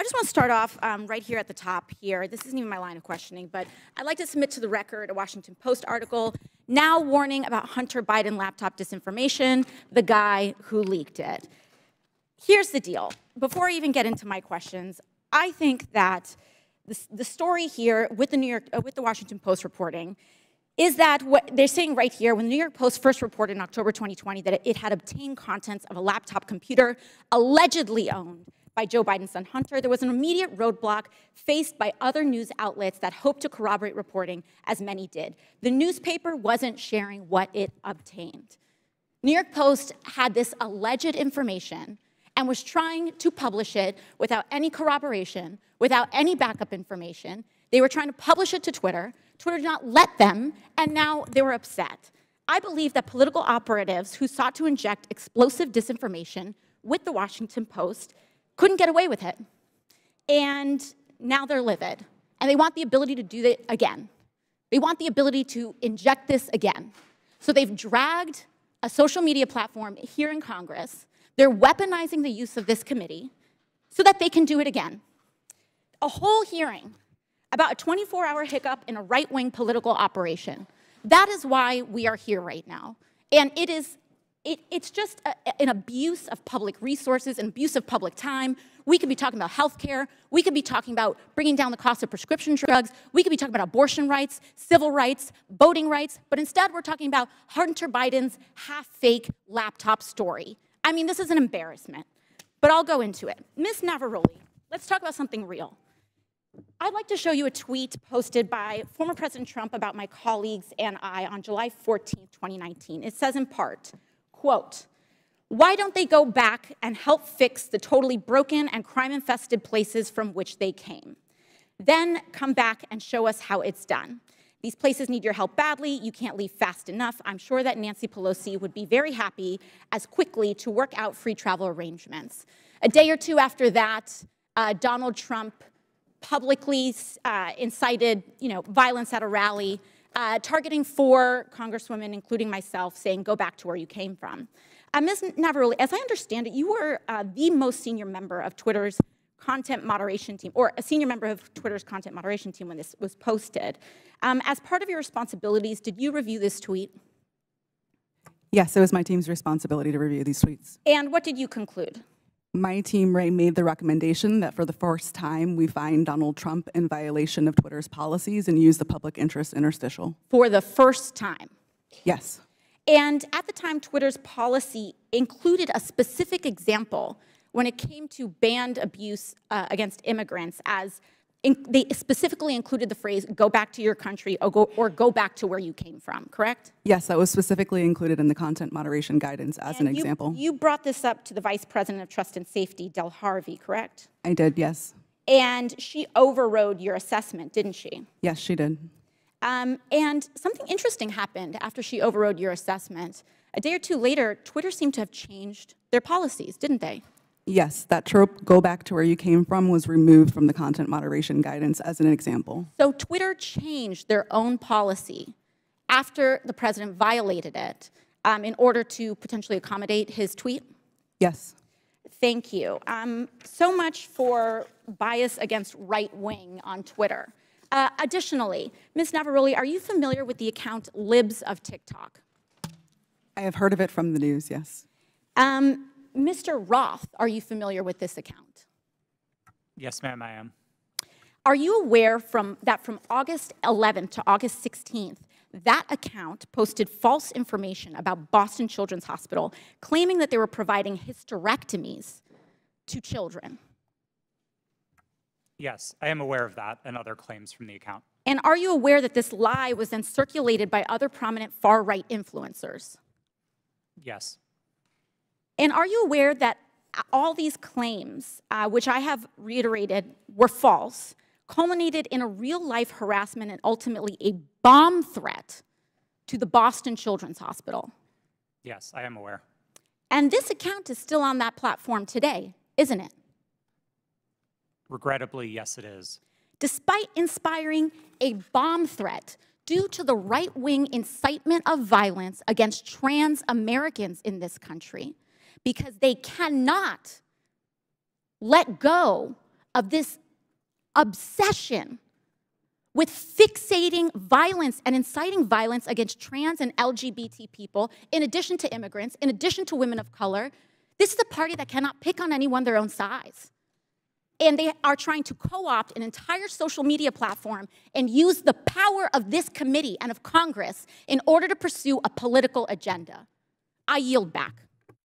just want to start off right here at the top here. This isn't even my line of questioning, but I'd like to submit to the record a Washington Post article now warning about Hunter Biden laptop disinformation, the guy who leaked it. Here's the deal. Before I even get into my questions, I think that the story here with the Washington Post reporting is that what they're saying right here, when the New York Post first reported in October 2020 that it had obtained contents of a laptop computer allegedly owned by Joe Biden's son Hunter, there was an immediate roadblock faced by other news outlets that hoped to corroborate reporting, as many did. The newspaper wasn't sharing what it obtained. New York Post had this alleged information and was trying to publish it without any corroboration, without any backup information. They were trying to publish it to Twitter. Twitter did not let them, and now they were upset. I believe that political operatives who sought to inject explosive disinformation with the Washington Post couldn't get away with it. And now they're livid. And they want the ability to do it again. They want the ability to inject this again. So they've dragged a social media platform here in Congress. They're weaponizing the use of this committee so that they can do it again. A whole hearing about a 24-hour hiccup in a right-wing political operation. That is why we are here right now. And it's just an abuse of public resources, an abuse of public time. We could be talking about healthcare. We could be talking about bringing down the cost of prescription drugs. We could be talking about abortion rights, civil rights, voting rights. But instead, we're talking about Hunter Biden's half-fake laptop story. I mean, this is an embarrassment. But I'll go into it. Ms. Navarrete, let's talk about something real. I'd like to show you a tweet posted by former President Trump about my colleagues and I on July 14, 2019. It says in part, quote, "Why don't they go back and help fix the totally broken and crime-infested places from which they came? Then come back and show us how it's done. These places need your help badly. You can't leave fast enough. I'm sure that Nancy Pelosi would be very happy as quickly to work out free travel arrangements." A day or two after that, Donald Trump publicly incited, violence at a rally, targeting 4 congresswomen, including myself, saying, "Go back to where you came from." Ms. Navarrete, as I understand it, you were the most senior member of Twitter's content moderation team, or a senior member of Twitter's content moderation team when this was posted. As part of your responsibilities, did you review this tweet? Yes, it was my team's responsibility to review these tweets. And what did you conclude? My team made the recommendation that for the first time, we find Donald Trump in violation of Twitter's policies and use the public interest interstitial. For the first time? Yes. And at the time, Twitter's policy included a specific example when it came to banned abuse against immigrants, as they specifically included the phrase, "go back to your country," or go back to where you came from, correct? Yes, that was specifically included in the content moderation guidance as an example. You brought this up to the Vice President of Trust and Safety, Del Harvey, correct? I did, yes. And she overrode your assessment, didn't she? Yes, she did. And something interesting happened after she overrode your assessment. A day or two later, Twitter seemed to have changed their policies, didn't they? Yes, that trope, "go back to where you came from," was removed from the content moderation guidance as an example. So Twitter changed their own policy after the president violated it in order to potentially accommodate his tweet? Yes. Thank you. So much for bias against right wing on Twitter. Additionally, Ms. Navarrete, are you familiar with the account Libs of TikTok? I have heard of it from the news, yes. Mr. Roth, are you familiar with this account? Yes, ma'am, I am. Are you aware that from August 11th to August 16th, that account posted false information about Boston Children's Hospital, claiming that they were providing hysterectomies to children? Yes, I am aware of that and other claims from the account. And are you aware that this lie was then circulated by other prominent far-right influencers? Yes. And are you aware that all these claims, which I have reiterated were false, culminated in a real-life harassment and ultimately a bomb threat to the Boston Children's Hospital? Yes, I am aware. And this account is still on that platform today, isn't it? Regrettably, yes, it is. Despite inspiring a bomb threat due to the right-wing incitement of violence against trans Americans in this country, because they cannot let go of this obsession with fixating violence and inciting violence against trans and LGBT people, in addition to immigrants, in addition to women of color. This is a party that cannot pick on anyone their own size. And they are trying to co-opt an entire social media platform and use the power of this committee and of Congress in order to pursue a political agenda. I yield back.